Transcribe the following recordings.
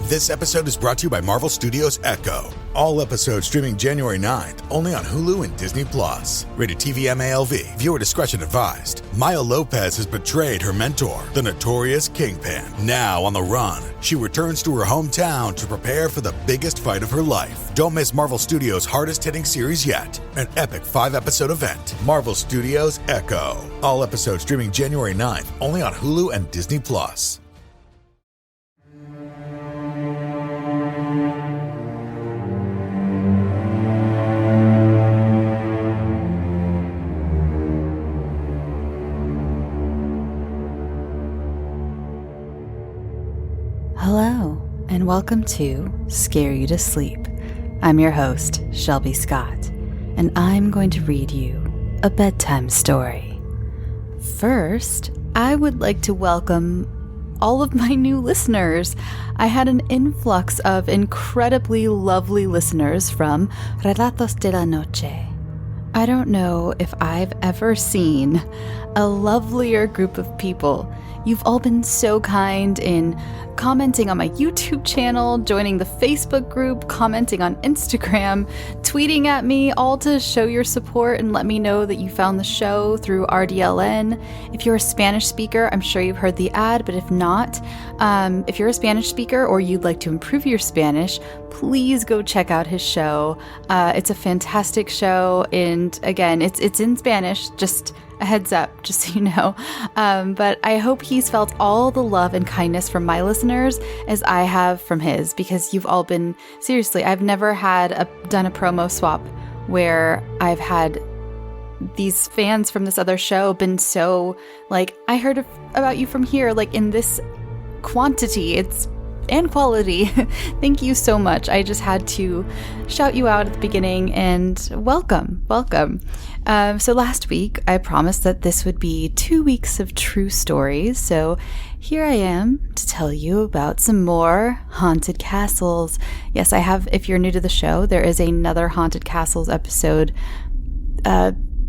This episode is brought to you by Marvel Studios Echo. All episodes streaming January 9th, only on Hulu and Disney+. Rated TV MALV. Viewer discretion advised. Maya Lopez has betrayed her mentor, the notorious Kingpin. Now on the run, she returns to her hometown to prepare for the biggest fight of her life. Don't miss Marvel Studios' hardest-hitting series yet. An epic 5-episode event. Marvel Studios Echo. All episodes streaming January 9th, only on Hulu and Disney+. Hello, and welcome to Scare You to Sleep. I'm your host, Shelby Scott, and I'm going to read you a bedtime story. First, I would like to welcome all of my new listeners. I had an influx of incredibly lovely listeners from Relatos de la Noche. I don't know if I've ever seen a lovelier group of people. You've all been so kind in commenting on my YouTube channel, joining the Facebook group, commenting on Instagram, tweeting at me, all to show your support and let me know that you found the show through RDLN. If you're a Spanish speaker, I'm sure you've heard the ad, but if not, if you're a Spanish speaker or you'd like to improve your Spanish, please go check out his show. It's a fantastic show, and again, it's in Spanish, just a heads up, just so you know. But I hope he's felt all the love and kindness from my listeners as I have from his, because you've all been, seriously, I've never done a promo swap where I've had these fans from this other show been so, like, I heard about you from here, like, in this quantity, and quality. Thank you so much. I just had to shout you out at the beginning, and welcome. So last week, I promised that this would be 2 weeks of true stories, so here I am to tell you about some more haunted castles. Yes, I have, if you're new to the show, there is another Haunted Castles episode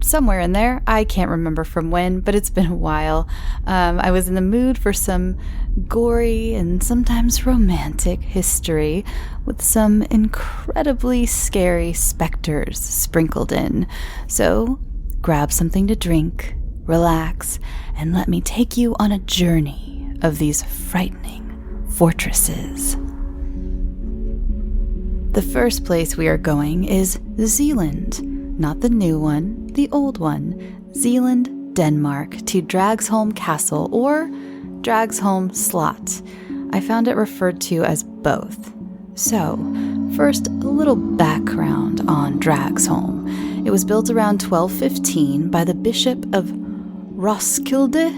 somewhere in there. I can't remember from when, but it's been a while. I was in the mood for some gory and sometimes romantic history with some incredibly scary specters sprinkled in. So grab something to drink, relax, and let me take you on a journey of these frightening fortresses. The first place we are going is Zealand. Not the new one, the old one. Zealand, Denmark, to Dragsholm Castle or Dragsholm Slot. I found it referred to as both. So, first, a little background on Dragsholm. It was built around 1215 by the Bishop of Roskilde.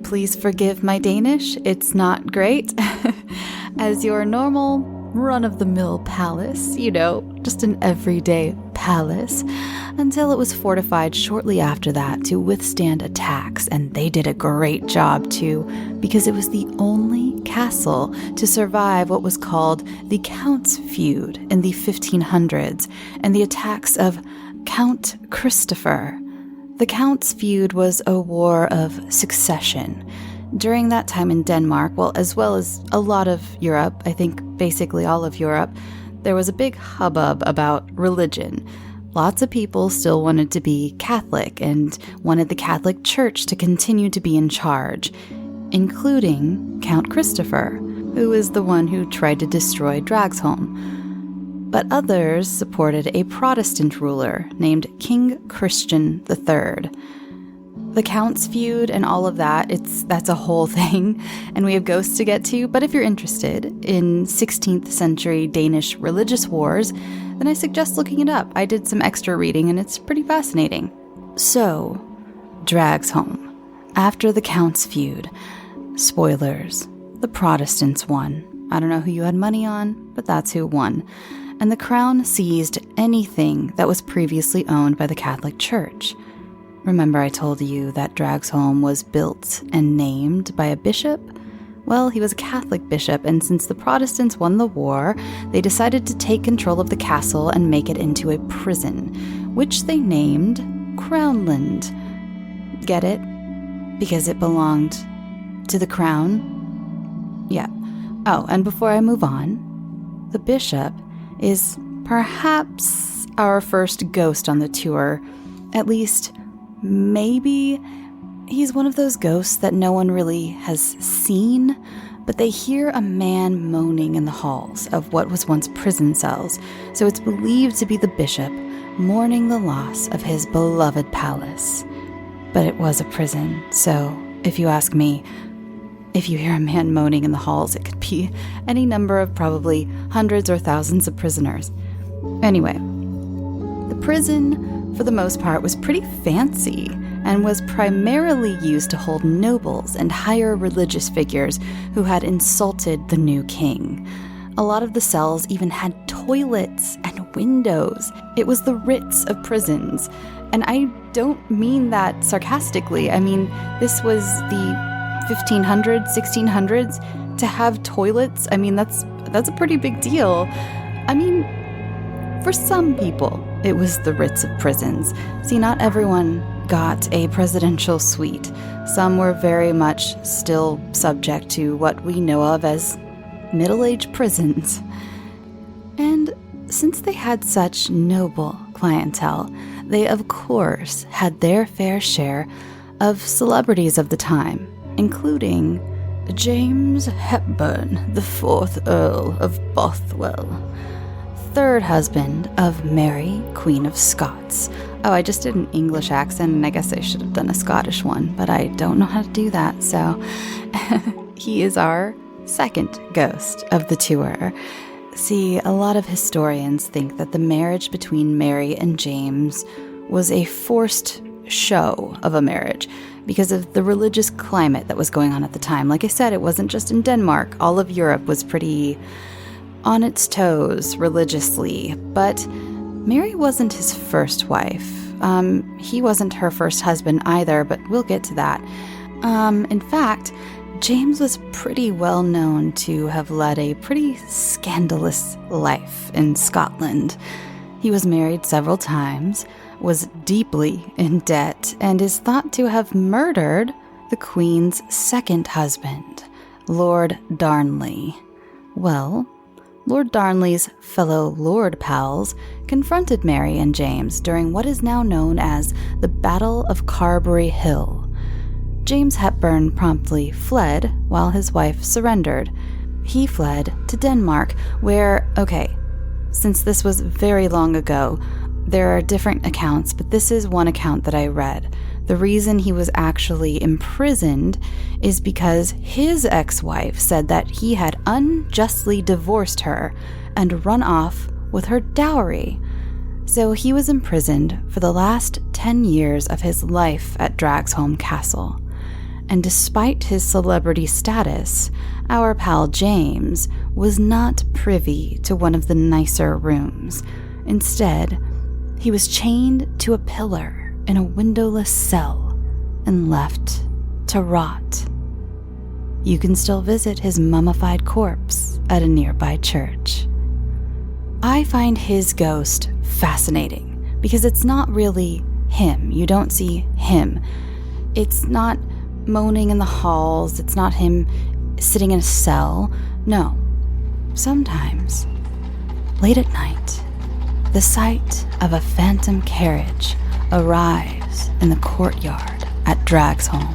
Please forgive my Danish, it's not great. As your normal run-of-the-mill palace, just an everyday palace, until it was fortified shortly after that to withstand attacks, and they did a great job too, because it was the only castle to survive what was called the Count's Feud in the 1500s, and the attacks of Count Christopher. The Count's Feud was a war of succession. During that time in Denmark, as well as a lot of Europe, I think basically all of Europe, there was a big hubbub about religion. Lots of people still wanted to be Catholic and wanted the Catholic Church to continue to be in charge, including Count Christopher, who is the one who tried to destroy Dragsholm. But others supported a Protestant ruler named King Christian III. The Count's Feud and all of that's a whole thing, and we have ghosts to get to, but if you're interested in 16th century Danish religious wars, then I suggest looking it up. I did some extra reading, and it's pretty fascinating. So, Dragsholm. After the Count's Feud, spoilers, the Protestants won. I don't know who you had money on, but that's who won. And the crown seized anything that was previously owned by the Catholic Church. Remember I told you that Dragsholm was built and named by a bishop? Well, he was a Catholic bishop, and since the Protestants won the war, they decided to take control of the castle and make it into a prison, which they named Crownland. Get it? Because it belonged to the crown? Yeah. Oh, and before I move on, the bishop is perhaps our first ghost on the tour. At least, maybe he's one of those ghosts that no one really has seen, but they hear a man moaning in the halls of what was once prison cells, so it's believed to be the bishop mourning the loss of his beloved palace. But it was a prison, so if you ask me, if you hear a man moaning in the halls, it could be any number of probably hundreds or thousands of prisoners. Anyway, the prison, for the most part, was pretty fancy and was primarily used to hold nobles and higher religious figures who had insulted the new king. A lot of the cells even had toilets and windows. It was the Ritz of prisons. And I don't mean that sarcastically. I mean, this was the 1500s, 1600s. To have toilets, I mean, that's a pretty big deal. I mean, for some people, it was the Ritz of prisons. See, not everyone got a presidential suite. Some were very much still subject to what we know of as middle-aged prisons. And since they had such noble clientele, they of course had their fair share of celebrities of the time, including James Hepburn, the 4th Earl of Bothwell, 3rd husband of Mary, Queen of Scots. Oh, I just did an English accent, and I guess I should have done a Scottish one, but I don't know how to do that, so he is our second ghost of the tour. See, a lot of historians think that the marriage between Mary and James was a forced show of a marriage because of the religious climate that was going on at the time. Like I said, it wasn't just in Denmark. All of Europe was pretty on its toes religiously, but Mary wasn't his first wife. He wasn't her first husband either, but we'll get to that. In fact, James was pretty well known to have led a pretty scandalous life in Scotland. He was married several times, was deeply in debt, and is thought to have murdered the Queen's second husband, Lord Darnley. Well, Lord Darnley's fellow Lord pals confronted Mary and James during what is now known as the Battle of Carberry Hill. James Hepburn promptly fled while his wife surrendered. He fled to Denmark, where, okay, since this was very long ago, there are different accounts, but this is one account that I read. The reason he was actually imprisoned is because his ex-wife said that he had unjustly divorced her and run off with her dowry. So he was imprisoned for the last 10 years of his life at Dragsholm Castle. And despite his celebrity status, our pal James was not privy to one of the nicer rooms. Instead, he was chained to a pillar in a windowless cell and left to rot. You can still visit his mummified corpse at a nearby church. I find his ghost fascinating because it's not really him. You don't see him. It's not moaning in the halls. It's not him sitting in a cell. No. Sometimes, late at night, the sight of a phantom carriage arrives in the courtyard at Dragsholm.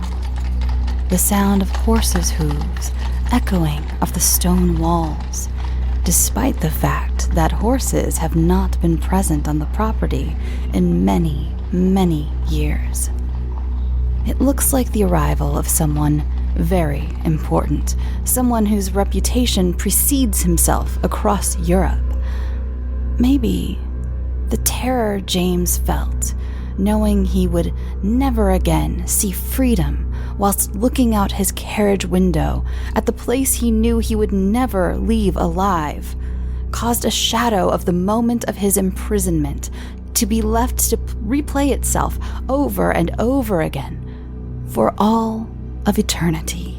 The sound of horses' hooves echoing off the stone walls, despite the fact that horses have not been present on the property in many, many years. It looks like the arrival of someone very important, someone whose reputation precedes himself across Europe. Maybe the terror James felt, knowing he would never again see freedom whilst looking out his carriage window at the place he knew he would never leave alive, caused a shadow of the moment of his imprisonment to be left to replay itself over and over again for all of eternity.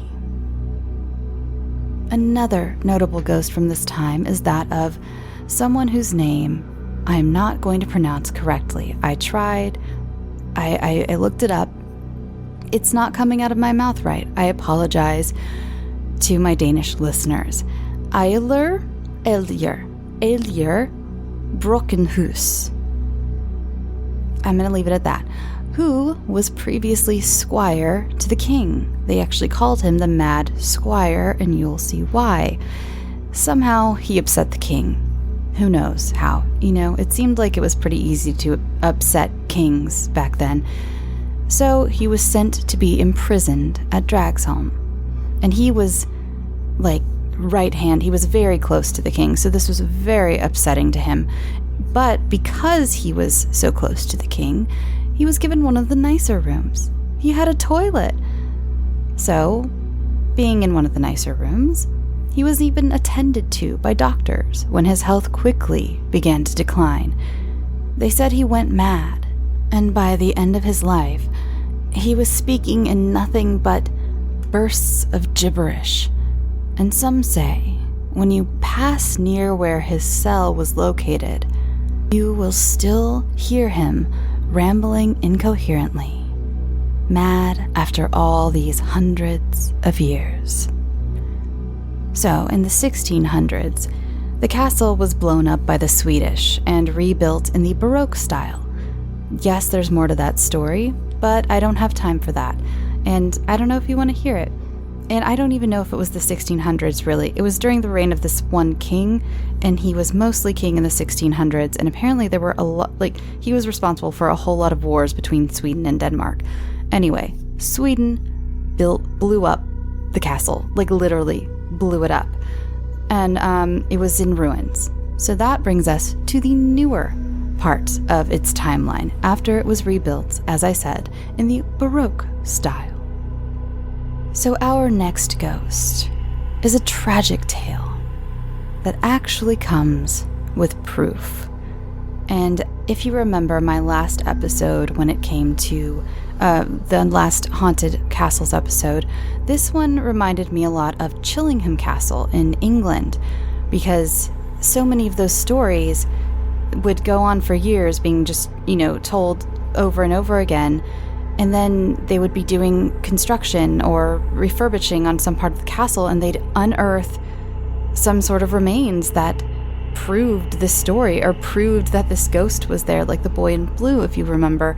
Another notable ghost from this time is that of someone whose name I am not going to pronounce correctly. I tried. I looked it up. It's not coming out of my mouth right. I apologize to my Danish listeners. Eiler, Eljer, Brockenhus. I'm going to leave it at that. Who was previously squire to the king. They actually called him the Mad Squire, and you'll see why. Somehow he upset the king. Who knows how? It seemed like it was pretty easy to upset kings back then. So he was sent to be imprisoned at Dragsholm. And he was right hand. He was very close to the king, so this was very upsetting to him. But because he was so close to the king, he was given one of the nicer rooms. He had a toilet. So, being in one of the nicer rooms, he was even attended to by doctors when his health quickly began to decline. They said he went mad, and by the end of his life, he was speaking in nothing but bursts of gibberish. And some say, when you pass near where his cell was located, you will still hear him rambling incoherently, mad after all these hundreds of years. So, in the 1600s, the castle was blown up by the Swedish and rebuilt in the Baroque style. Yes, there's more to that story, but I don't have time for that, and I don't know if you want to hear it. And I don't even know if it was the 1600s, really. It was during the reign of this one king, and he was mostly king in the 1600s, and apparently there were a lot, he was responsible for a whole lot of wars between Sweden and Denmark. Anyway, Sweden blew up the castle, literally blew it up. And it was in ruins. So that brings us to the newer part of its timeline, after it was rebuilt, as I said, in the Baroque style. So our next ghost is a tragic tale that actually comes with proof. And if you remember my last episode when it came to the last Haunted Castles episode, this one reminded me a lot of Chillingham Castle in England, because so many of those stories would go on for years being just, told over and over again. And then they would be doing construction or refurbishing on some part of the castle, and they'd unearth some sort of remains that proved this story, or proved that this ghost was there, like the boy in blue, if you remember.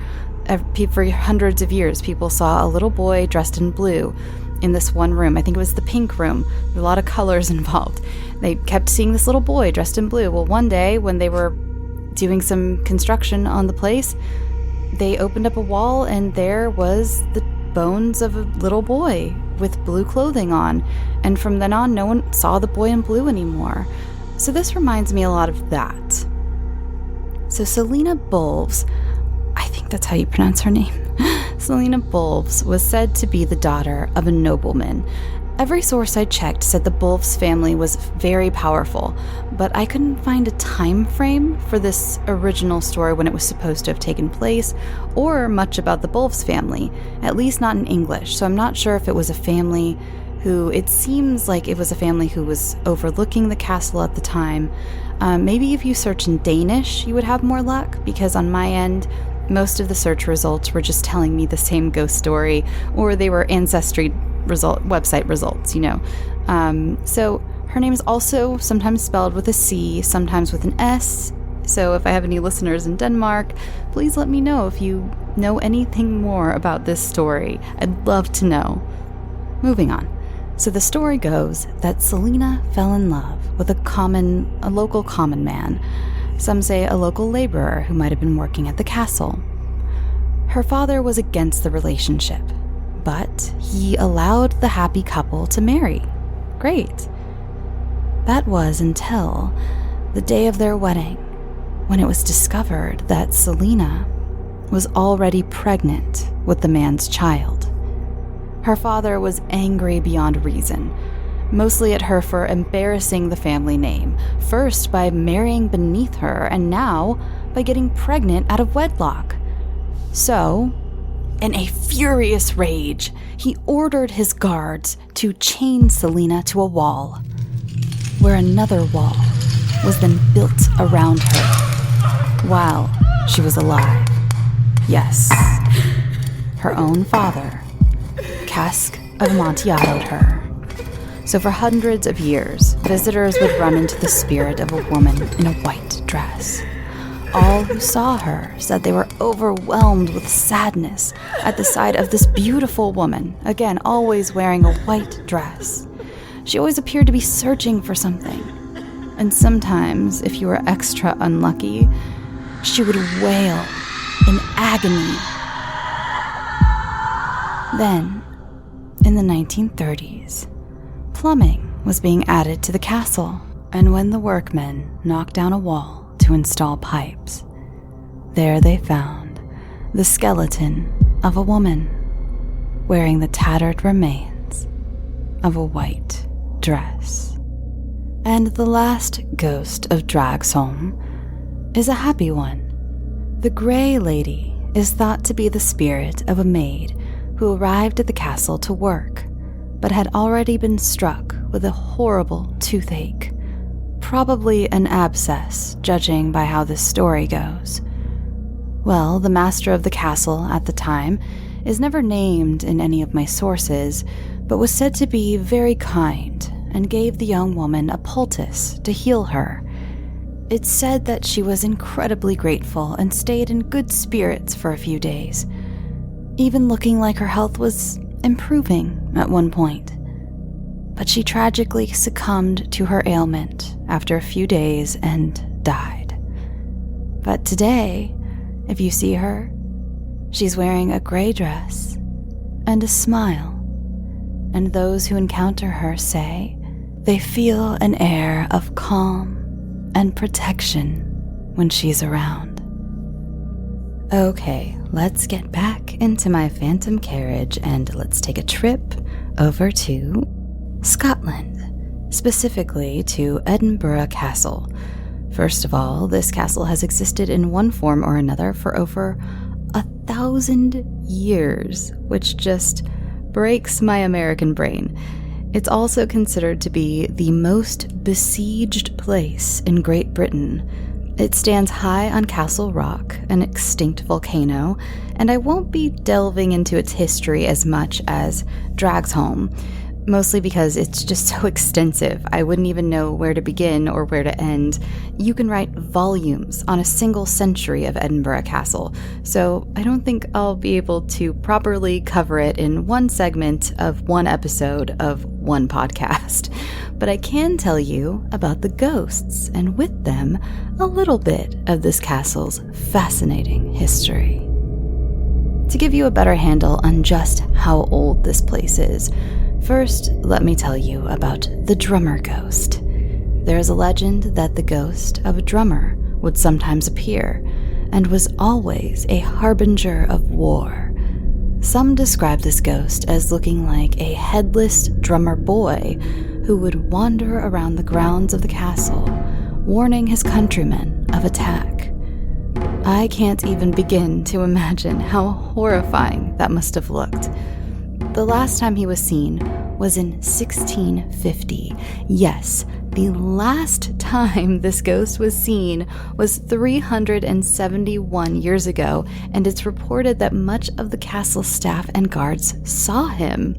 For hundreds of years, people saw a little boy dressed in blue in this one room. I think it was the pink room. There were a lot of colors involved. They kept seeing this little boy dressed in blue. Well, one day when they were doing some construction on the place, they opened up a wall, and there was the bones of a little boy with blue clothing on. And from then on, no one saw the boy in blue anymore. So this reminds me a lot of that. So Selina Bulves, I think that's how you pronounce her name. Selina Bulves was said to be the daughter of a nobleman. Every source I checked said the Bulves family was very powerful, but I couldn't find a time frame for this original story when it was supposed to have taken place, or much about the Bulves family, at least not in English. So I'm not sure if it was a family it seems like it was a family who was overlooking the castle at the time. Maybe if you search in Danish, you would have more luck, because on my end, most of the search results were just telling me the same ghost story, or they were ancestry website results, So her name is also sometimes spelled with a C, sometimes with an S. So if I have any listeners in Denmark, please let me know if you know anything more about this story. I'd love to know. Moving on. So the story goes that Selina fell in love with a local common man. Some say a local laborer who might have been working at the castle. Her father was against the relationship, but he allowed the happy couple to marry. Great. That was until the day of their wedding, when it was discovered that Selina was already pregnant with the man's child. Her father was angry beyond reason, mostly at her for embarrassing the family name, first by marrying beneath her, and now by getting pregnant out of wedlock. So, in a furious rage, he ordered his guards to chain Selina to a wall, where another wall was then built around her while she was alive. Yes, her own father, Cask of Amontillado her. So for hundreds of years, visitors would run into the spirit of a woman in a white dress. All who saw her said they were overwhelmed with sadness at the sight of this beautiful woman, again, always wearing a white dress. She always appeared to be searching for something. And sometimes, if you were extra unlucky, she would wail in agony. Then, in the 1930s, plumbing was being added to the castle, and when the workmen knocked down a wall to install pipes, there they found the skeleton of a woman wearing the tattered remains of a white dress. And the last ghost of Dragsholm is a happy one. The Grey Lady is thought to be the spirit of a maid who arrived at the castle to work, but had already been struck with a horrible toothache, probably an abscess, judging by how this story goes. Well, the master of the castle at the time is never named in any of my sources, but was said to be very kind and gave the young woman a poultice to heal her. It's said that she was incredibly grateful and stayed in good spirits for a few days, even looking like her health was improving at one point. But she tragically succumbed to her ailment after a few days and died. But today, if you see her, she's wearing a gray dress and a smile, and those who encounter her say they feel an air of calm and protection when she's around. Okay, let's get back into my phantom carriage and let's take a trip over to Scotland, specifically to Edinburgh Castle. First of all, this castle has existed in one form or another for over 1,000 years, which just breaks my American brain. It's also considered to be the most besieged place in Great Britain. It stands high on Castle Rock, an extinct volcano, and I won't be delving into its history as much as Dragsholm, mostly because it's just so extensive. I wouldn't even know where to begin or where to end. You can write volumes on a single century of Edinburgh Castle, so I don't think I'll be able to properly cover it in one segment of one episode of one podcast. But I can tell you about the ghosts, and with them, a little bit of this castle's fascinating history. To give you a better handle on just how old this place is, first, let me tell you about the drummer ghost. There is a legend that the ghost of a drummer would sometimes appear, and was always a harbinger of war. Some describe this ghost as looking like a headless drummer boy who would wander around the grounds of the castle, warning his countrymen of attack. I can't even begin to imagine how horrifying that must have looked. The last time he was seen was in 1650. Yes, the last time this ghost was seen was 371 years ago, and it's reported that much of the castle staff and guards saw him,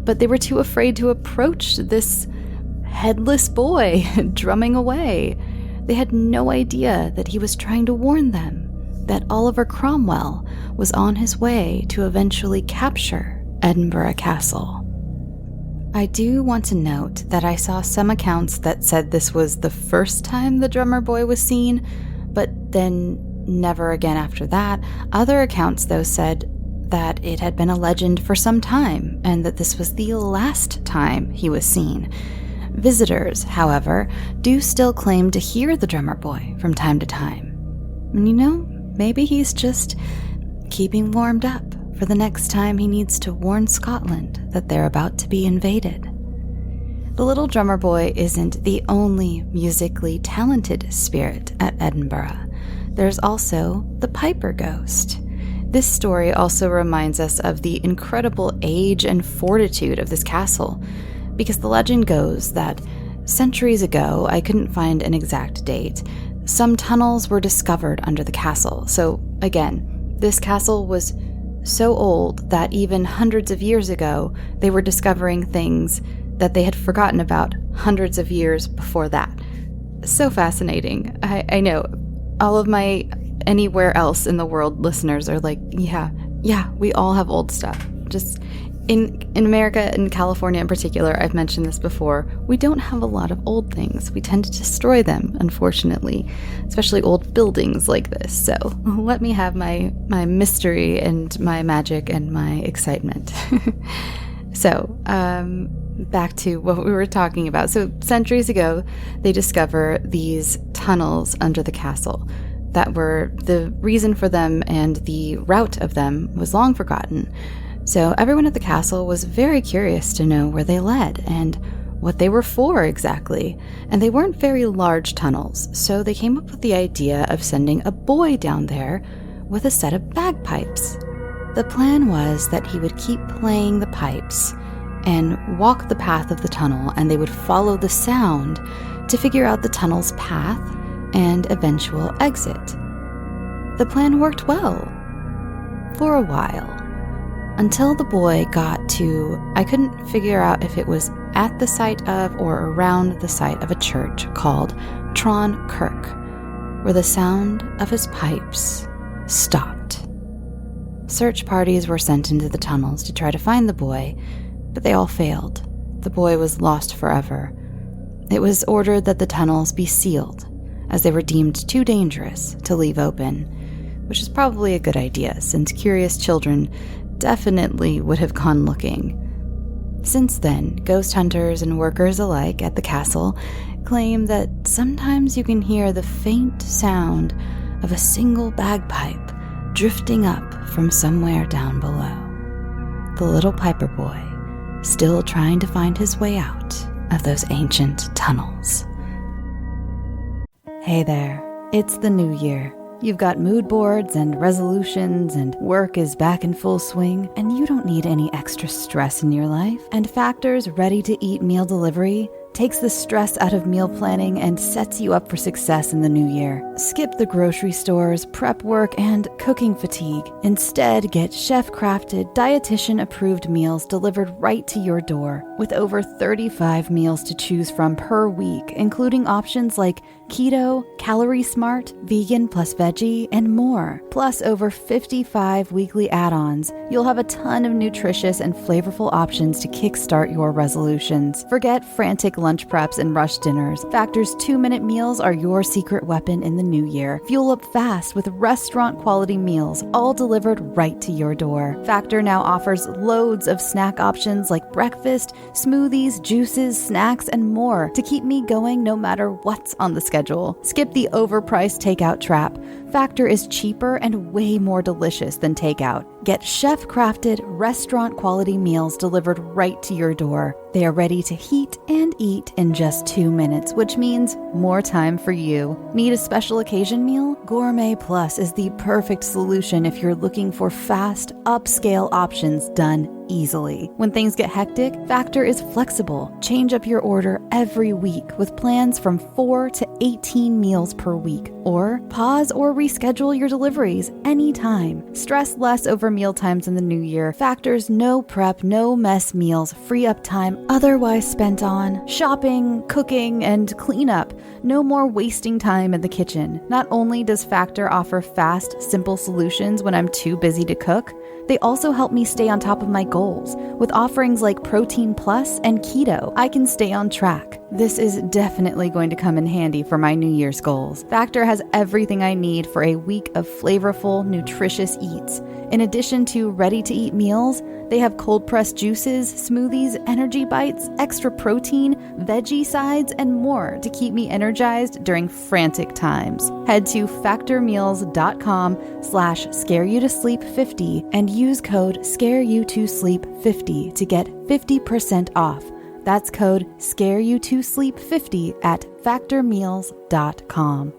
but they were too afraid to approach this headless boy drumming away. They had no idea that he was trying to warn them that Oliver Cromwell was on his way to eventually capture Edinburgh Castle. I do want to note that I saw some accounts that said this was the first time the drummer boy was seen, but then never again after that. Other accounts, though, said that it had been a legend for some time, and that this was the last time he was seen. Visitors, however, do still claim to hear the drummer boy from time to time. And maybe he's just keeping warmed up for the next time he needs to warn Scotland that they're about to be invaded. The little drummer boy isn't the only musically talented spirit at Edinburgh. There's also the Piper Ghost. This story also reminds us of the incredible age and fortitude of this castle, because the legend goes that centuries ago, I couldn't find an exact date, some tunnels were discovered under the castle. So again, this castle was so old that even hundreds of years ago, they were discovering things that they had forgotten about hundreds of years before that. So fascinating. I know all of my anywhere else in the world listeners are like, yeah, we all have old stuff. Just in America, in California in particular, I've mentioned this before, we don't have a lot of old things. We tend to destroy them, unfortunately, especially old buildings like this. So let me have my mystery and my magic and my excitement. So, back to what we were talking about. So centuries ago, they discover these tunnels under the castle that were the reason for them, and the route of them was long forgotten. So everyone at the castle was very curious to know where they led and what they were for exactly. And they weren't very large tunnels, so they came up with the idea of sending a boy down there with a set of bagpipes. The plan was that he would keep playing the pipes and walk the path of the tunnel, and they would follow the sound to figure out the tunnel's path and eventual exit. The plan worked well for a while, until the boy got to, I couldn't figure out if it was at the site of or around the site of a church called Tron Kirk, where the sound of his pipes stopped. Search parties were sent into the tunnels to try to find the boy, but they all failed. The boy was lost forever. It was ordered that the tunnels be sealed, as they were deemed too dangerous to leave open, which is probably a good idea, since curious children definitely would have gone looking. Since then, ghost hunters and workers alike at the castle claim that sometimes you can hear the faint sound of a single bagpipe drifting up from somewhere down below. The little piper boy, still trying to find his way out of those ancient tunnels. Hey there, it's the new year. You've got mood boards and resolutions, and work is back in full swing, and you don't need any extra stress in your life. And Factor's ready-to-eat meal delivery takes the stress out of meal planning and sets you up for success in the new year. Skip the grocery stores, prep work, and cooking fatigue. Instead, get chef-crafted, dietitian-approved meals delivered right to your door, with over 35 meals to choose from per week, including options like keto, calorie smart, vegan plus veggie, and more. Plus over 55 weekly add-ons. You'll have a ton of nutritious and flavorful options to kickstart your resolutions. Forget frantic lunch preps and rush dinners. Factor's 2-minute meals are your secret weapon in the new year. Fuel up fast with restaurant-quality meals, all delivered right to your door. Factor now offers loads of snack options like breakfast, smoothies, juices, snacks, and more to keep me going no matter what's on the schedule. Skip the overpriced takeout trap. Factor is cheaper and way more delicious than takeout. Get chef-crafted, restaurant-quality meals delivered right to your door. They are ready to heat and eat in just 2 minutes, which means more time for you. Need a special occasion meal? Gourmet Plus is the perfect solution if you're looking for fast, upscale options done easily. When things get hectic, Factor is flexible. Change up your order every week with plans from 4 to 18 meals per week. Or pause or reschedule your deliveries anytime. Stress less over meal times in the new year. Factor's no prep, no mess meals free up time otherwise spent on shopping, cooking, and cleanup. No more wasting time in the kitchen. Not only does Factor offer fast, simple solutions when I'm too busy to cook, they also help me stay on top of my goals. With offerings like Protein Plus and Keto, I can stay on track. This is definitely going to come in handy for my New Year's goals. Factor has everything I need for a week of flavorful, nutritious eats. In addition to ready-to-eat meals, they have cold-pressed juices, smoothies, energy bites, extra protein, veggie sides, and more to keep me energized during frantic times. Head to factormeals.com/scareyoutosleep50 and use code scareyoutosleep50 to get 50% off. That's code scareyoutosleep50 at factormeals.com.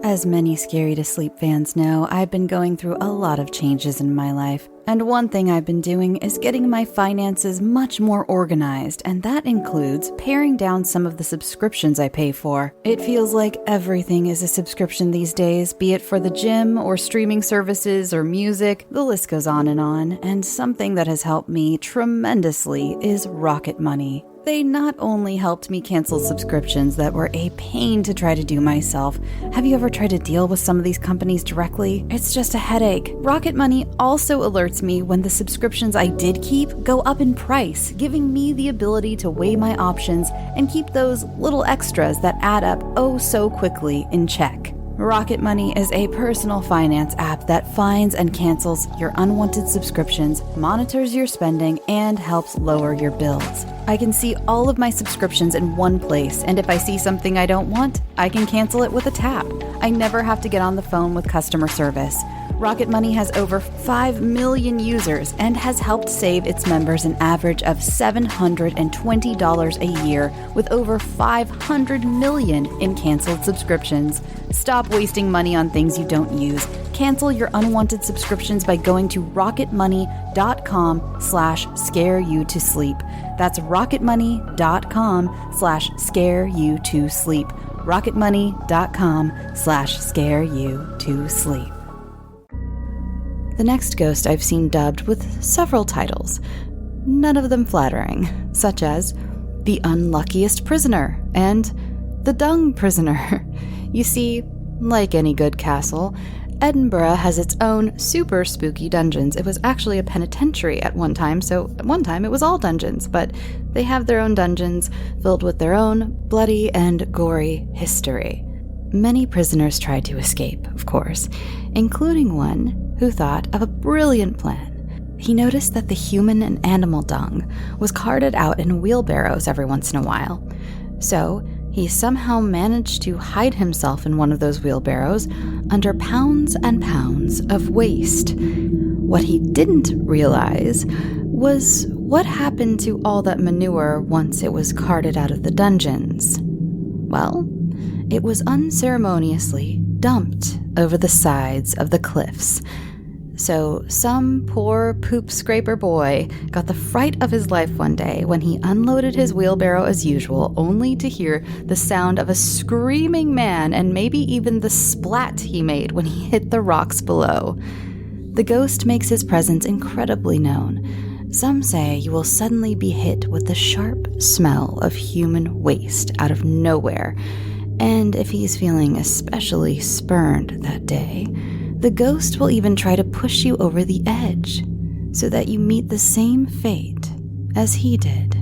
As many Scary to Sleep fans know, I've been going through a lot of changes in my life, And one thing I've been doing is getting my finances much more organized, and that includes paring down some of the subscriptions I pay for. It feels like everything is a subscription these days, be it for the gym or streaming services or music. The list goes on, and something that has helped me tremendously is Rocket Money. They not only helped me cancel subscriptions that were a pain to try to do myself. Have you ever tried to deal with some of these companies directly? It's just a headache. Rocket Money also alerts me when the subscriptions I did keep go up in price, giving me the ability to weigh my options and keep those little extras that add up oh so quickly in check. Rocket Money is a personal finance app that finds and cancels your unwanted subscriptions, monitors your spending, and helps lower your bills. I can see all of my subscriptions in one place, and if I see something I don't want, I can cancel it with a tap. I never have to get on the phone with customer service. Rocket Money has over 5 million users and has helped save its members an average of $720 a year with over 500 million in canceled subscriptions. Stop wasting money on things you don't use. Cancel your unwanted subscriptions by going to rocketmoney.com/scareyoutosleep. That's rocketmoney.com/scareyoutosleep. rocketmoney.com/scareyoutosleep. The next ghost I've seen dubbed with several titles, none of them flattering, such as the Unluckiest Prisoner and the Dung Prisoner. You see, like any good castle, Edinburgh has its own super spooky dungeons. It was actually a penitentiary at one time, so at one time it was all dungeons, but they have their own dungeons filled with their own bloody and gory history. Many prisoners tried to escape, of course, including one who thought of a brilliant plan. He noticed that the human and animal dung was carted out in wheelbarrows every once in a while. So he somehow managed to hide himself in one of those wheelbarrows under pounds and pounds of waste. What he didn't realize was what happened to all that manure once it was carted out of the dungeons. Well, it was unceremoniously dumped over the sides of the cliffs. So some poor poop scraper boy got the fright of his life one day when he unloaded his wheelbarrow as usual, only to hear the sound of a screaming man and maybe even the splat he made when he hit the rocks below. The ghost makes his presence incredibly known. Some say you will suddenly be hit with the sharp smell of human waste out of nowhere. And if he's feeling especially spurned that day, the ghost will even try to push you over the edge so that you meet the same fate as he did.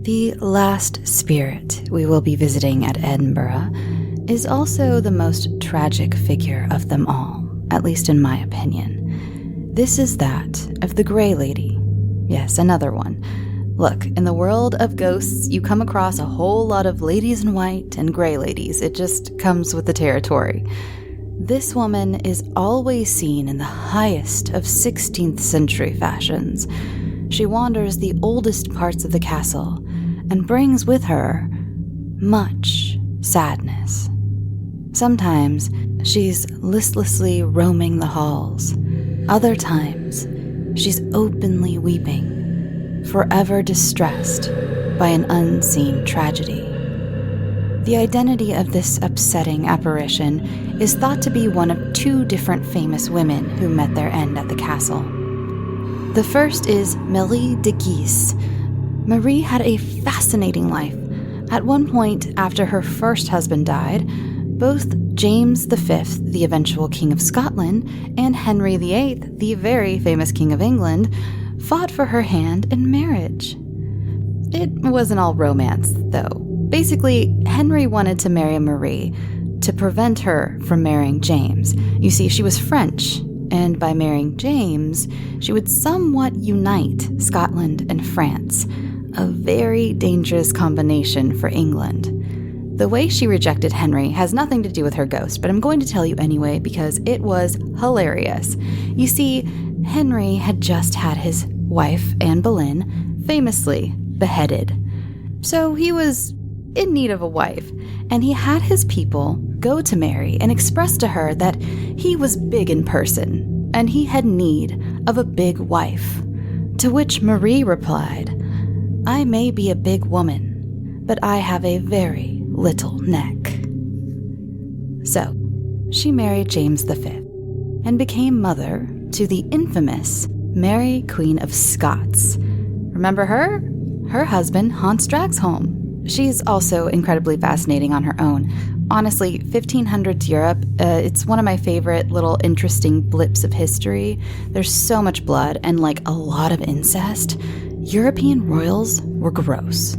The last spirit we will be visiting at Edinburgh is also the most tragic figure of them all, at least in my opinion. This is that of the Grey Lady. Yes, another one. Look, in the world of ghosts, you come across a whole lot of ladies in white and gray ladies. It just comes with the territory. This woman is always seen in the highest of 16th century fashions. She wanders the oldest parts of the castle and brings with her much sadness. Sometimes she's listlessly roaming the halls. Other times, she's openly weeping, forever distressed by an unseen tragedy. The identity of this upsetting apparition is thought to be one of two different famous women who met their end at the castle. The first is Marie de Guise. Marie had a fascinating life. At one point, after her first husband died, both James V, the eventual King of Scotland, and Henry VIII, the very famous King of England, fought for her hand in marriage. It wasn't all romance, though. Basically, Henry wanted to marry Marie to prevent her from marrying James. You see, she was French, and by marrying James, she would somewhat unite Scotland and France, a very dangerous combination for England. The way she rejected Henry has nothing to do with her ghost, but I'm going to tell you anyway because it was hilarious. You see, Henry had just had his wife, Anne Boleyn, famously beheaded. So he was in need of a wife, and he had his people go to Mary and express to her that he was big in person, and he had need of a big wife. To which Marie replied, "I may be a big woman, but I have a very little neck." So, she married James V and became mother to the infamous Mary, Queen of Scots. Remember her? Her husband, Hans Dragsholm. She's also incredibly fascinating on her own. Honestly, 1500s Europe, it's one of my favorite little interesting blips of history. There's so much blood and a lot of incest. European royals were gross.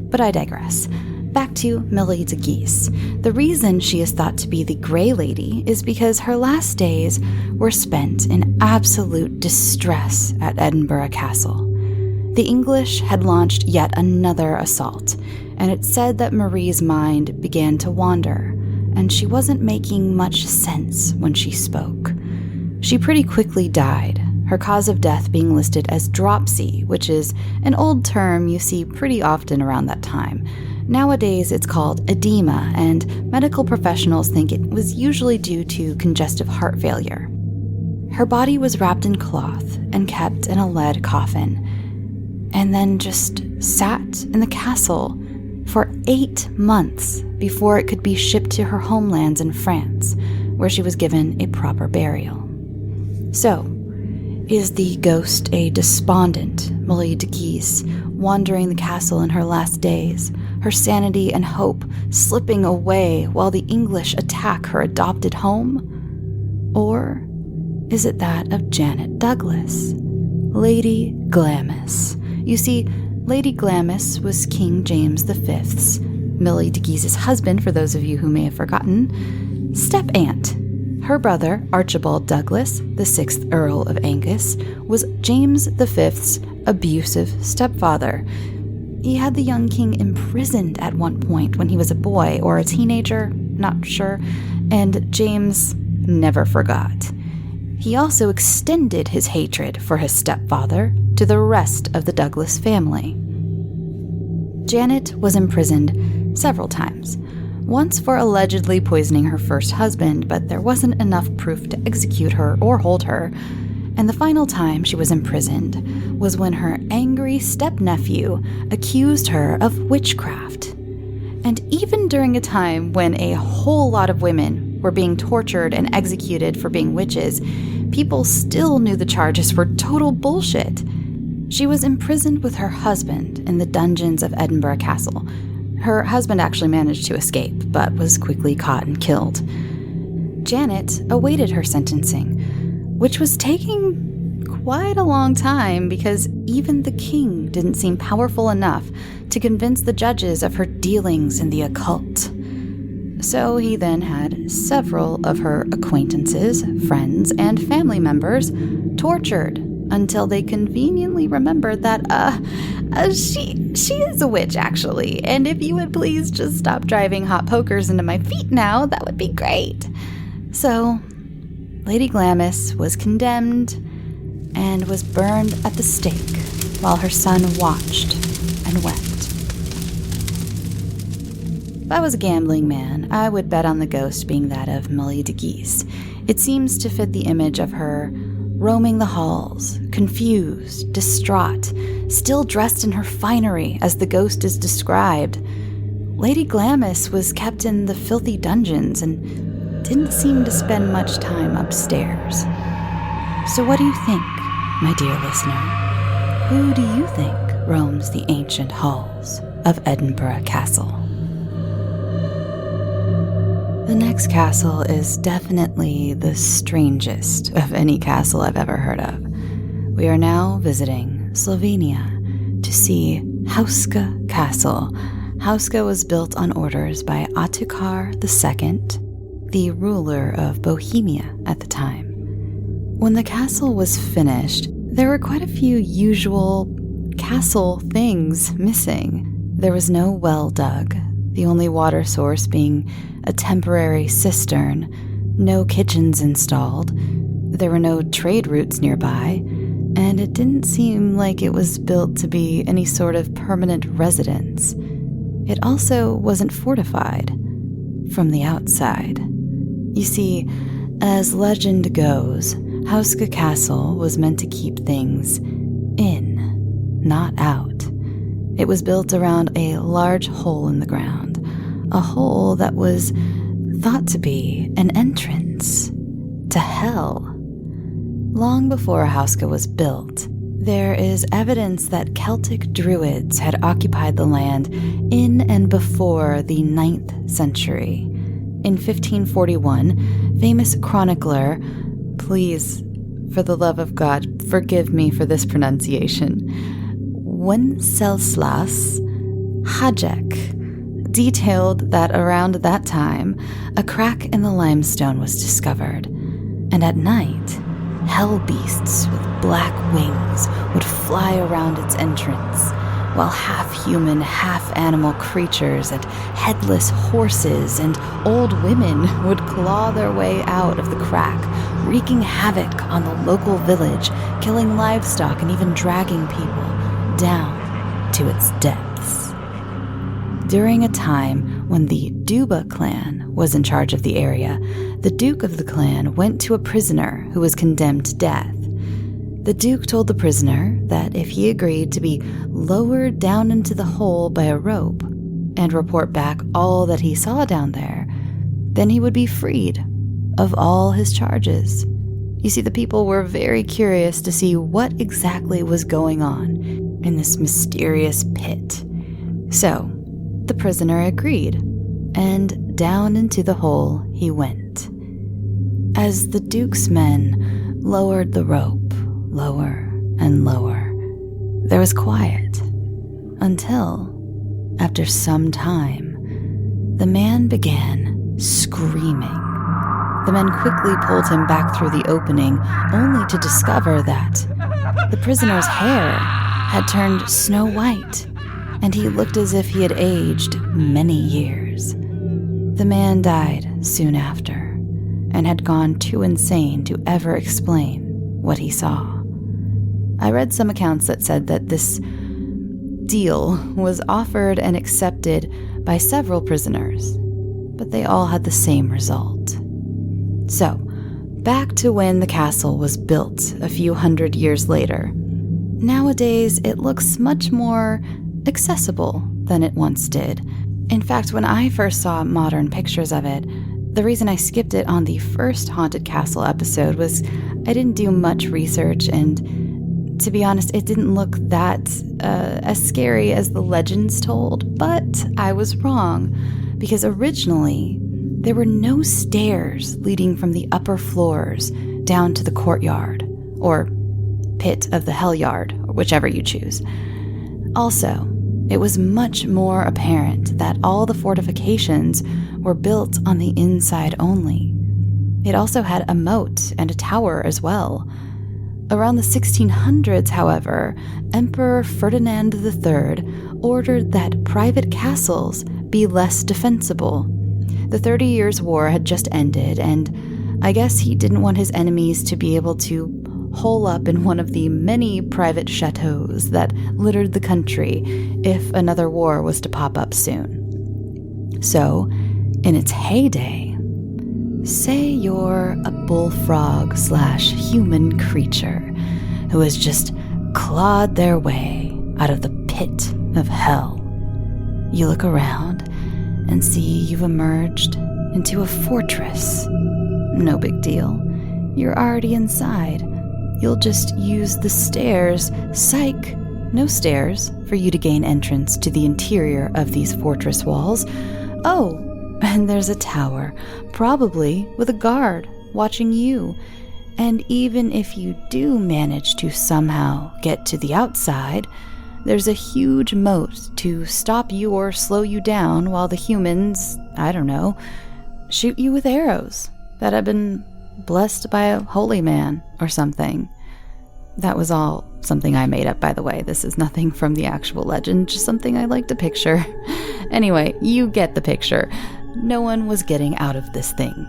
But I digress. Back to Millie de Guise. The reason she is thought to be the Grey Lady is because her last days were spent in absolute distress at Edinburgh Castle. The English had launched yet another assault, and it said that Marie's mind began to wander, and she wasn't making much sense when she spoke. She pretty quickly died, her cause of death being listed as dropsy, which is an old term you see pretty often around that time. Nowadays, it's called edema, and medical professionals think it was usually due to congestive heart failure. Her body was wrapped in cloth and kept in a lead coffin, and then just sat in the castle for 8 months before it could be shipped to her homelands in France, where she was given a proper burial. So, is the ghost a despondent Millie de Guise, wandering the castle in her last days, her sanity and hope slipping away while the English attack her adopted home? Or is it that of Janet Douglas, Lady Glamis? You see, Lady Glamis was King James V's, Millie de Guise's husband, for those of you who may have forgotten, step-aunt. Her brother, Archibald Douglas, the 6th Earl of Angus, was James V's abusive stepfather. He had the young king imprisoned at one point when he was a boy or a teenager, not sure, and James never forgot. He also extended his hatred for his stepfather to the rest of the Douglas family. Janet was imprisoned several times. Once for allegedly poisoning her first husband, but there wasn't enough proof to execute her or hold her. And the final time she was imprisoned was when her angry stepnephew accused her of witchcraft. And even during a time when a whole lot of women were being tortured and executed for being witches, people still knew the charges were total bullshit. She was imprisoned with her husband in the dungeons of Edinburgh Castle. Her husband actually managed to escape, but was quickly caught and killed. Janet awaited her sentencing, which was taking quite a long time because even the king didn't seem powerful enough to convince the judges of her dealings in the occult. So he then had several of her acquaintances, friends, and family members tortured until they conveniently remembered that, she is a witch, actually. And if you would please just stop driving hot pokers into my feet now, that would be great. So, Lady Glamis was condemned and was burned at the stake while her son watched and wept. If I was a gambling man, I would bet on the ghost being that of Millie de Guise. It seems to fit the image of her roaming the halls, confused, distraught, still dressed in her finery as the ghost is described. Lady Glamis was kept in the filthy dungeons and didn't seem to spend much time upstairs. So what do you think, my dear listener? Who do you think roams the ancient halls of Edinburgh Castle? The next castle is definitely the strangest of any castle I've ever heard of. We are now visiting Slovenia to see Houska Castle. Houska was built on orders by Ottokar II, the ruler of Bohemia at the time. When the castle was finished, there were quite a few usual castle things missing. There was no well dug, the only water source being a temporary cistern, no kitchens installed, there were no trade routes nearby, and it didn't seem like it was built to be any sort of permanent residence. It also wasn't fortified from the outside. You see, as legend goes, Houska Castle was meant to keep things in, not out. It was built around a large hole in the ground, a hole that was thought to be an entrance to hell. Long before Houska was built, there is evidence that Celtic druids had occupied the land in and before the 9th century. In 1541, famous chronicler, please, for the love of God, forgive me for this pronunciation, Wenceslas Hajek detailed that around that time, a crack in the limestone was discovered, and at night, hell beasts with black wings would fly around its entrance, while half-human, half-animal creatures and headless horses and old women would claw their way out of the crack, wreaking havoc on the local village, killing livestock and even dragging people down to its depths. During a time when the Duba clan was in charge of the area, the Duke of the clan went to a prisoner who was condemned to death. The Duke told the prisoner that if he agreed to be lowered down into the hole by a rope and report back all that he saw down there, then he would be freed of all his charges. You see, the people were very curious to see what exactly was going on in this mysterious pit. So, the prisoner agreed, and down into the hole he went. As the Duke's men lowered the rope, lower and lower, there was quiet, until, after some time, the man began screaming. The men quickly pulled him back through the opening, only to discover that the prisoner's hair had turned snow white, and he looked as if he had aged many years. The man died soon after, and had gone too insane to ever explain what he saw. I read some accounts that said that this deal was offered and accepted by several prisoners, but they all had the same result. So, back to when the castle was built a few hundred years later. Nowadays, it looks much more accessible than it once did. In fact, when I first saw modern pictures of it, the reason I skipped it on the first Haunted Castle episode was I didn't do much research, and to be honest, it didn't look that as scary as the legends told, but I was wrong, because originally there were no stairs leading from the upper floors down to the courtyard, or pit of the hell yard, or whichever you choose. Also, it was much more apparent that all the fortifications were built on the inside only. It also had a moat and a tower as well. Around the 1600s, however, Emperor Ferdinand III ordered that private castles be less defensible. The 30 Years' War had just ended, and I guess he didn't want his enemies to be able to hole up in one of the many private chateaus that littered the country if another war was to pop up soon. So, in its heyday, say you're a bullfrog/human creature who has just clawed their way out of the pit of hell. You look around and see you've emerged into a fortress. No big deal. You're already inside. You'll just use the stairs. Psych! No stairs for you to gain entrance to the interior of these fortress walls. Oh, and there's a tower, probably with a guard watching you. And even if you do manage to somehow get to the outside, there's a huge moat to stop you or slow you down while the humans, I don't know, shoot you with arrows that have been blessed by a holy man or something. That was all something I made up, by the way. This is nothing from the actual legend, just something I like to picture. Anyway, you get the picture. No one was getting out of this thing.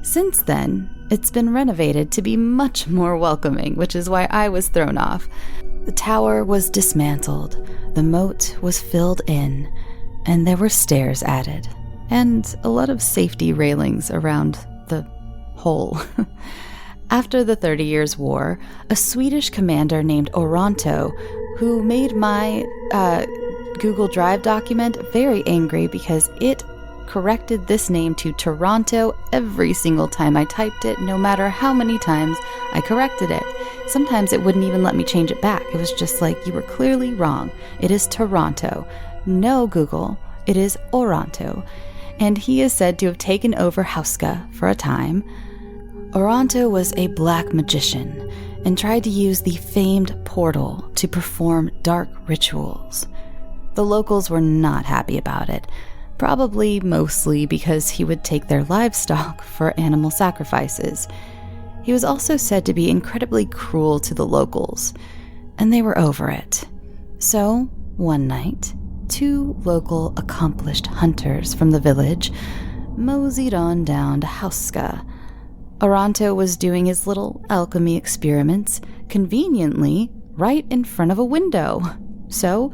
Since then, it's been renovated to be much more welcoming, which is why I was thrown off. The tower was dismantled, the moat was filled in, and there were stairs added, and a lot of safety railings around the hole. After the 30 Years' War, a Swedish commander named Oranto, who made my Google Drive document very angry because it corrected this name to Toronto every single time I typed it, no matter how many times I corrected it. Sometimes it wouldn't even let me change it back. It was just like, you were clearly wrong. It is Toronto. No, Google, it is Oranto. And he is said to have taken over Houska for a time. Oranto was a black magician and tried to use the famed portal to perform dark rituals. The locals were not happy about it, probably mostly because he would take their livestock for animal sacrifices. He was also said to be incredibly cruel to the locals, and they were over it. So, one night, 2 local accomplished hunters from the village moseyed on down to Houska. Oranto was doing his little alchemy experiments, conveniently right in front of a window. So,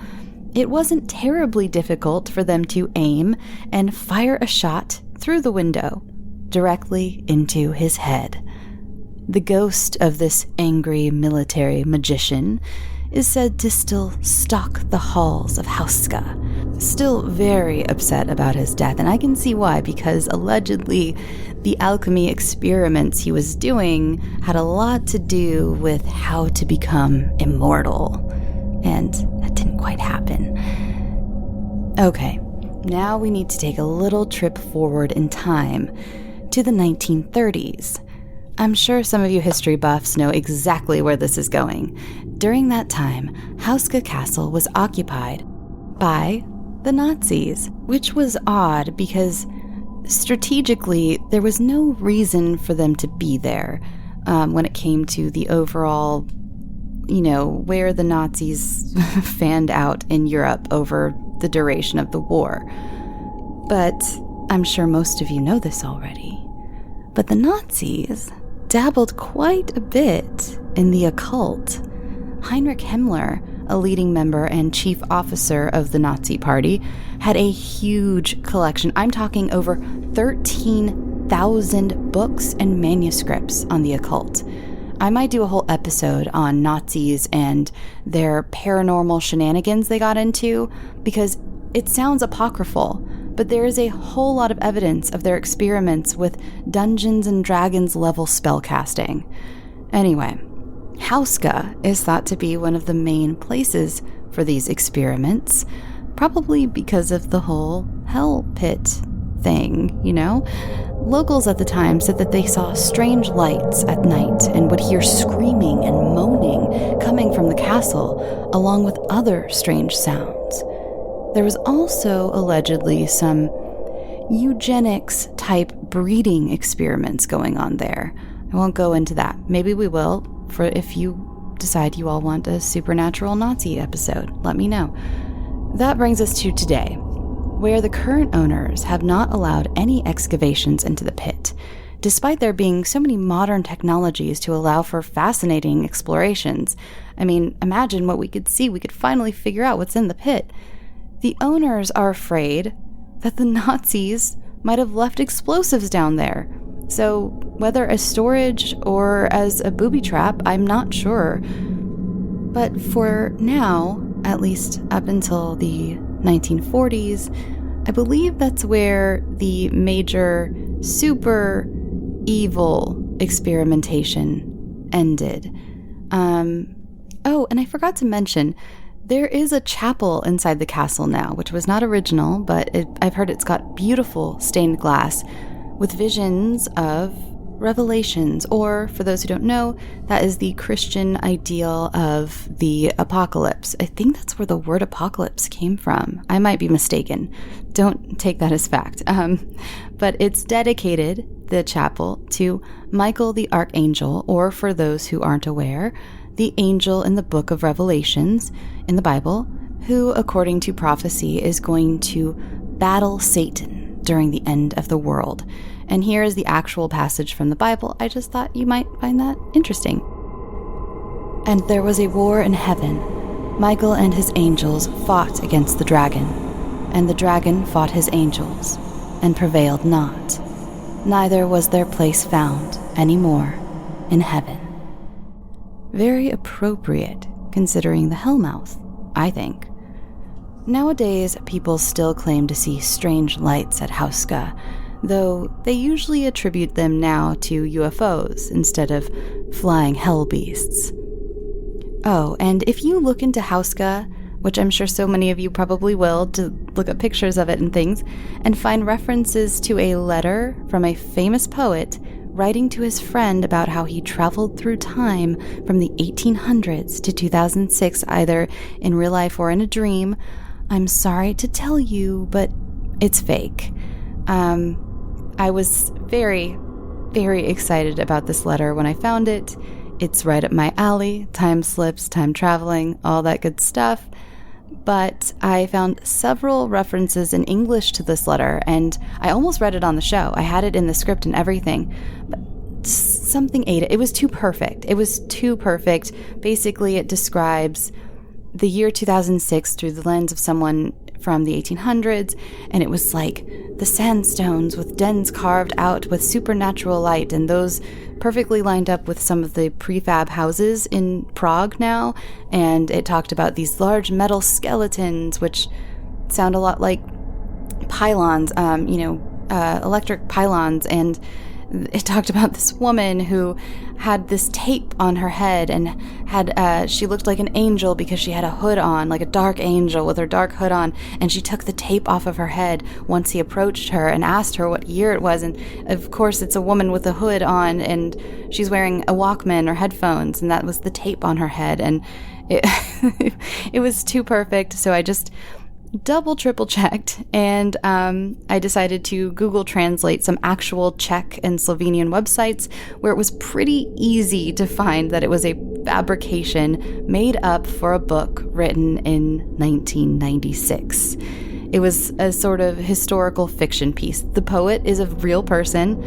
it wasn't terribly difficult for them to aim and fire a shot through the window, directly into his head. The ghost of this angry military magician is said to still stalk the halls of Houska, still very upset about his death, and I can see why, because allegedly the alchemy experiments he was doing had a lot to do with how to become immortal, and that didn't quite happen. Okay, now we need to take a little trip forward in time to the 1930s. I'm sure some of you history buffs know exactly where this is going. During that time, Houska Castle was occupied by the Nazis, which was odd because strategically there was no reason for them to be there when it came to the overall, where the Nazis fanned out in Europe over the duration of the war. But I'm sure most of you know this already. But the Nazis dabbled quite a bit in the occult. Heinrich Himmler, a leading member and chief officer of the Nazi Party, had a huge collection. I'm talking over 13,000 books and manuscripts on the occult. I might do a whole episode on Nazis and their paranormal shenanigans they got into, because it sounds apocryphal, but there is a whole lot of evidence of their experiments with Dungeons and Dragons level spellcasting. Anyway, Houska is thought to be one of the main places for these experiments, probably because of the whole hell pit thing, Locals at the time said that they saw strange lights at night and would hear screaming and moaning coming from the castle, along with other strange sounds. There was also allegedly some eugenics-type breeding experiments going on there. I won't go into that. Maybe we will, for if you decide you all want a supernatural Nazi episode. Let me know. That brings us to today, where the current owners have not allowed any excavations into the pit, despite there being so many modern technologies to allow for fascinating explorations. I mean, imagine what we could see. We could finally figure out what's in the pit. The owners are afraid that the Nazis might have left explosives down there. So whether as storage or as a booby trap, I'm not sure. But for now, at least up until the 1940s, I believe that's where the major super evil experimentation ended. Oh, and I forgot to mention, there is a chapel inside the castle now, which was not original, but I've heard it's got beautiful stained glass with visions of revelations, or for those who don't know, that is the Christian ideal of the apocalypse. I think that's where the word apocalypse came from. I might be mistaken. Don't take that as fact. But it's dedicated, the chapel, to Michael the Archangel, or for those who aren't aware, the angel in the book of Revelations in the Bible, who, according to prophecy, is going to battle Satan during the end of the world. And here is the actual passage from the Bible. I just thought you might find that interesting. And there was a war in heaven. Michael and his angels fought against the dragon, and the dragon fought his angels, and prevailed not. Neither was their place found any more. in heaven. Very appropriate, considering the Hellmouth, I think. Nowadays, people still claim to see strange lights at Houska, though they usually attribute them now to UFOs instead of flying hell beasts. Oh, and if you look into Houska, which I'm sure so many of you probably will, to look at pictures of it and things, and find references to a letter from a famous poet writing to his friend about how he traveled through time from the 1800s to 2006, either in real life or in a dream, I'm sorry to tell you, but it's fake. I was very, very excited about this letter when I found it. It's right up my alley, time slips, time traveling, all that good stuff. But I found several references in English to this letter, and I almost read it on the show. I had it in the script and everything, but something ate it. It was too perfect. It was too perfect. Basically, it describes the year 2006 through the lens of someone from the 1800s, and it was like the sandstones with dens carved out with supernatural light, and those perfectly lined up with some of the prefab houses in Prague now. And it talked about these large metal skeletons, which sound a lot like pylons, electric pylons. And it talked about this woman who had this tape on her head and had she looked like an angel because she had a hood on, like a dark angel with her dark hood on, and she took the tape off of her head once he approached her and asked her what year it was. And of course it's a woman with a hood on, and she's wearing a Walkman or headphones, and that was the tape on her head. And it was too perfect, so I just triple checked, and I decided to Google Translate some actual Czech and Slovenian websites where it was pretty easy to find that it was a fabrication made up for a book written in 1996. It was a sort of historical fiction piece. The poet is a real person,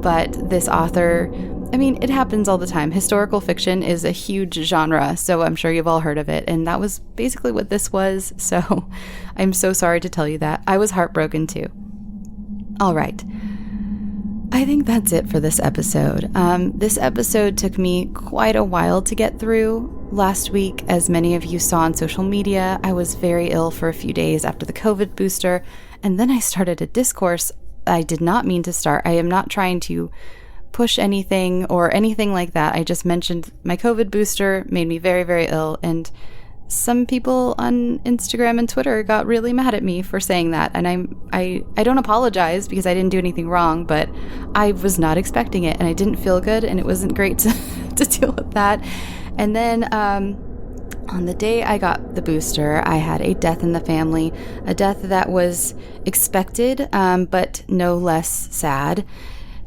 but this author, I mean, it happens all the time. Historical fiction is a huge genre, so I'm sure you've all heard of it, and that was basically what this was, so I'm so sorry to tell you that. I was heartbroken too. All right. I think that's it for this episode. This episode took me quite a while to get through. Last week, as many of you saw on social media, I was very ill for a few days after the COVID booster, and then I started a discourse I did not mean to start. I am not trying to push anything or anything like that. I just mentioned my COVID booster made me very, very ill, and some people on Instagram and Twitter got really mad at me for saying that, and I don't apologize because I didn't do anything wrong, but I was not expecting it, and I didn't feel good, and it wasn't great to deal with that. And then on the day I got the booster, I had a death in the family, a death that was expected, but no less sad.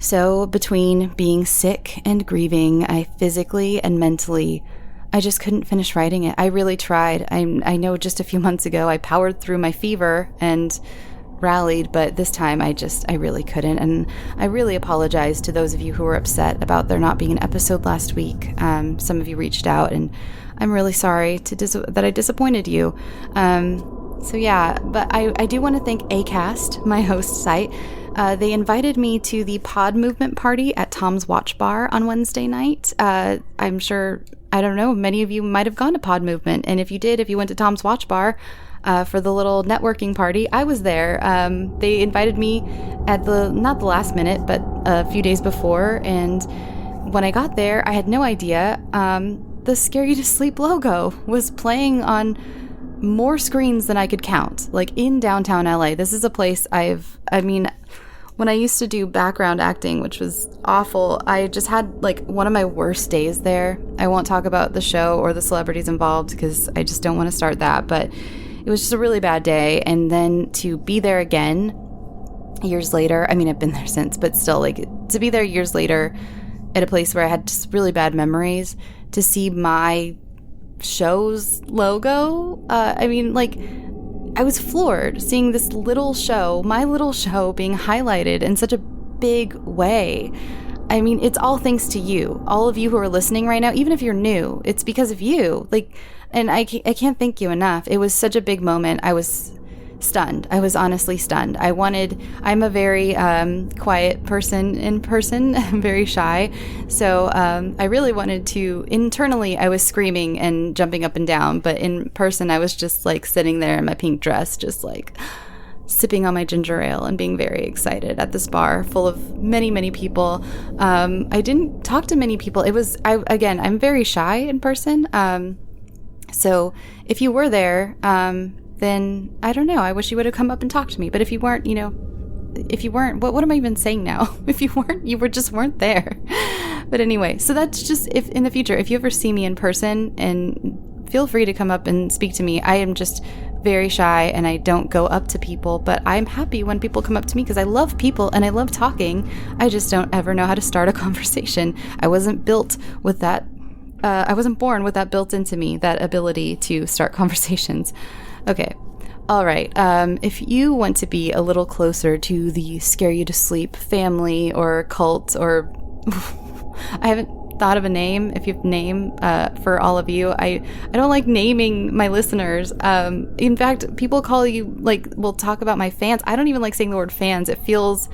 So between being sick and grieving, I physically and mentally, I just couldn't finish writing it. I really tried. I know just a few months ago I powered through my fever and rallied, but this time I really couldn't. And I really apologize to those of you who were upset about there not being an episode last week. Some of you reached out, and I'm really sorry that I disappointed you. So yeah, but I do want to thank Acast, my host site. They invited me to the Pod Movement party at Tom's Watch Bar on Wednesday night. I'm sure, I don't know, many of you might have gone to Pod Movement. And if you did, if you went to Tom's Watch Bar for the little networking party, I was there. They invited me at not the last minute, but a few days before. And when I got there, I had no idea. The Scare You to Sleep logo was playing on more screens than I could count, like in downtown LA. This is a place when I used to do background acting, which was awful, I just had like one of my worst days there. I won't talk about the show or the celebrities involved because I just don't want to start that, but it was just a really bad day. And then to be there again years later, I mean, I've been there since, but still, like, to be there years later at a place where I had just really bad memories, to see my show's logo, I was floored seeing this little show, my little show, being highlighted in such a big way. I mean, it's all thanks to you, all of you who are listening right now. Even if you're new, it's because of you. And I can't thank you enough. It was such a big moment. I was stunned. I was honestly stunned. I'm a very quiet person in person. I'm very shy. So I really wanted to, internally, I was screaming and jumping up and down. But in person, I was just like sitting there in my pink dress, just like sipping on my ginger ale and being very excited at this bar full of many, many people. I didn't talk to many people. I'm very shy in person. So if you were there, then I don't know. I wish you would have come up and talked to me. But if you weren't, what am I even saying now? If you weren't, just weren't there. But anyway, so that's just, if in the future, if you ever see me in person, and feel free to come up and speak to me. I am just very shy and I don't go up to people, but I'm happy when people come up to me because I love people and I love talking. I just don't ever know how to start a conversation. I wasn't built with that. I wasn't born with that built into me, that ability to start conversations. Okay. All right. If you want to be a little closer to the Scare You to Sleep family or cult, or I haven't thought of a name. If you have a name for all of you, I don't like naming my listeners. In fact, people call you, will talk about my fans. I don't even like saying the word fans. It feels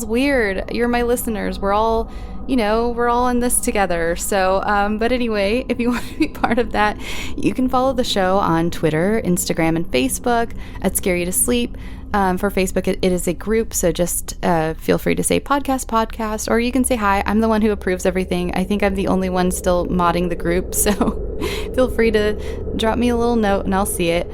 weird. You're my listeners. We're all in this together. So, but anyway, if you want to be part of that, you can follow the show on Twitter, Instagram, and Facebook at Scare You to Sleep. For Facebook, it is a group, so just feel free to say podcast, or you can say hi. I'm the one who approves everything. I think I'm the only one still modding the group, so feel free to drop me a little note and I'll see it.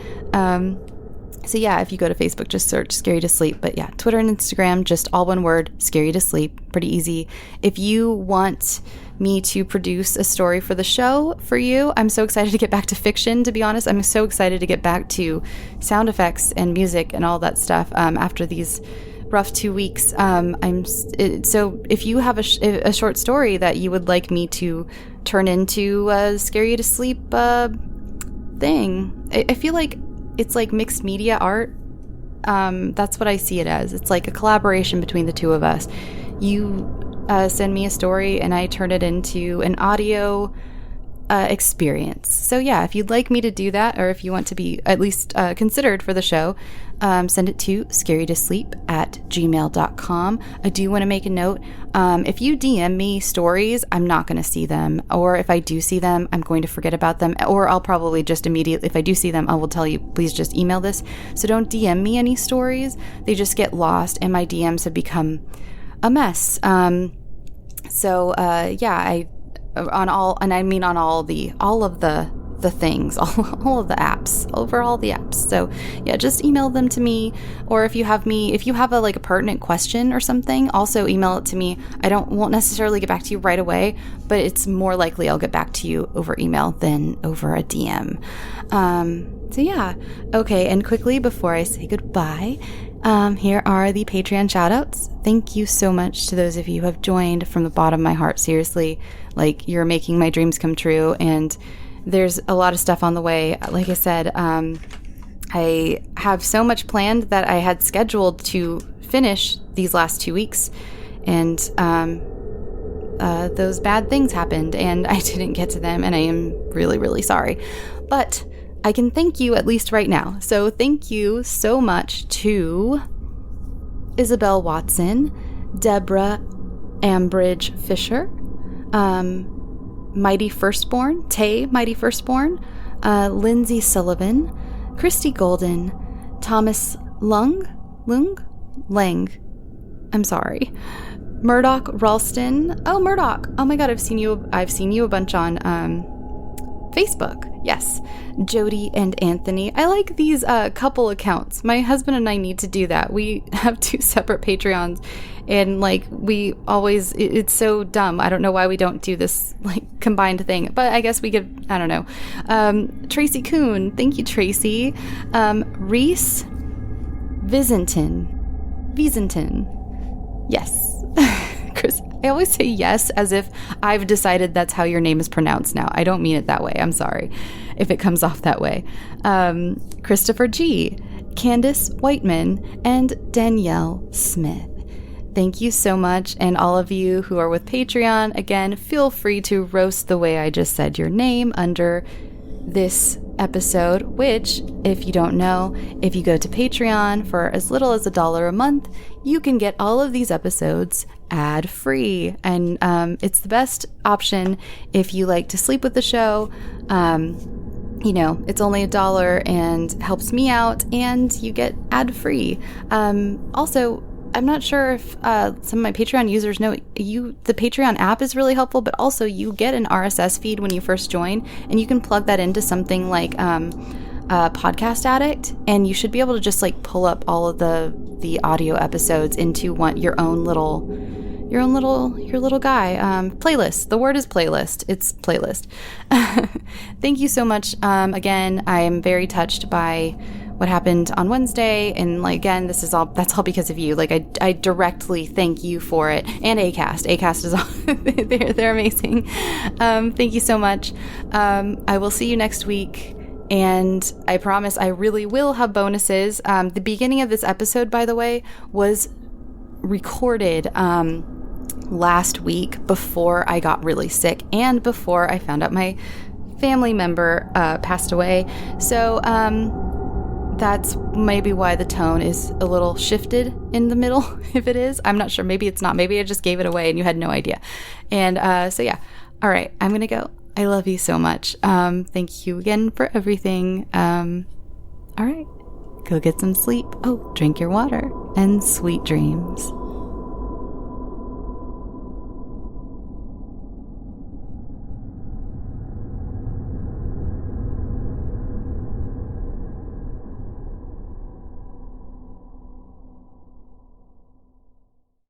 So yeah, if you go to Facebook, just search Scare You to Sleep. But yeah, Twitter and Instagram, just all one word, Scare You to Sleep. Pretty easy. If you want me to produce a story for the show for you, I'm so excited to get back to fiction, to be honest. I'm so excited to get back to sound effects and music and all that stuff after these rough 2 weeks. So if you have a short story that you would like me to turn into a Scare You to Sleep thing, I feel like it's like mixed media art. That's what I see it as. It's like a collaboration between the two of us. You send me a story and I turn it into an audio experience. So yeah, if you'd like me to do that, or if you want to be at least considered for the show, send it to scareyoutosleep@gmail.com. I do want to make a note. If you DM me stories, I'm not going to see them. Or if I do see them, I'm going to forget about them. Or I'll probably just immediately, if I do see them, I will tell you, please just email this. So don't DM me any stories. They just get lost and my DMs have become a mess. Yeah, on all of the things, all of the apps, over all the apps. So yeah, just email them to me. Or if you have a pertinent question or something, also email it to me. Won't necessarily get back to you right away, but it's more likely I'll get back to you over email than over a DM. So yeah. Okay. And quickly before I say goodbye, here are the Patreon shoutouts. Thank you so much to those of you who have joined from the bottom of my heart. Seriously, you're making my dreams come true. And there's a lot of stuff on the way. Like I said, I have so much planned that I had scheduled to finish these last 2 weeks. And those bad things happened and I didn't get to them. And I am really, really sorry. But I can thank you at least right now. So thank you so much to Isabel Watson, Deborah Ambridge Fisher, Mighty Firstborn, Mighty Firstborn, Lindsay Sullivan, Christy Golden, Thomas Lang, I'm sorry, Murdoch Ralston. Oh, Murdoch. Oh my God, I've seen you a bunch on Facebook. Yes. Jody and Anthony. I like these couple accounts. My husband and I need to do that. We have 2 separate Patreons and it's so dumb. I don't know why we don't do this combined thing, but I guess we could, I don't know. Tracy Kuhn. Thank you, Tracy. Reese Visentin. Yes. Chris, I always say yes as if I've decided that's how your name is pronounced now. I don't mean it that way. I'm sorry if it comes off that way. Christopher G, Candace Whiteman, and Danielle Smith. Thank you so much. And all of you who are with Patreon, again, feel free to roast the way I just said your name under this episode, which, if you don't know, if you go to Patreon for as little as $1 a month, you can get all of these episodes ad-free. And it's the best option if you like to sleep with the show. It's only $1 and helps me out, and you get ad-free. Also, I'm not sure if some of my Patreon users know the Patreon app is really helpful, but also you get an RSS feed when you first join, and you can plug that into something like Podcast Addict, and you should be able to just like pull up all of the audio episodes into your little guy playlist. The word is playlist. It's playlist. Thank you so much. Again, I am very touched by what happened on Wednesday, and again, that's all because of you. I directly thank you for it, and Acast is all they're amazing. Thank you so much. I will see you next week, and I promise I really will have bonuses. The beginning of this episode, by the way, was recorded last week before I got really sick and before I found out my family member passed away. So that's maybe why the tone is a little shifted in the middle. If it is, I'm not sure. Maybe it's not. Maybe I just gave it away and you had no idea. And so yeah. All right, I'm gonna go. I love you so much. Thank you again for everything. All right, go get some sleep. Oh, drink your water and sweet dreams.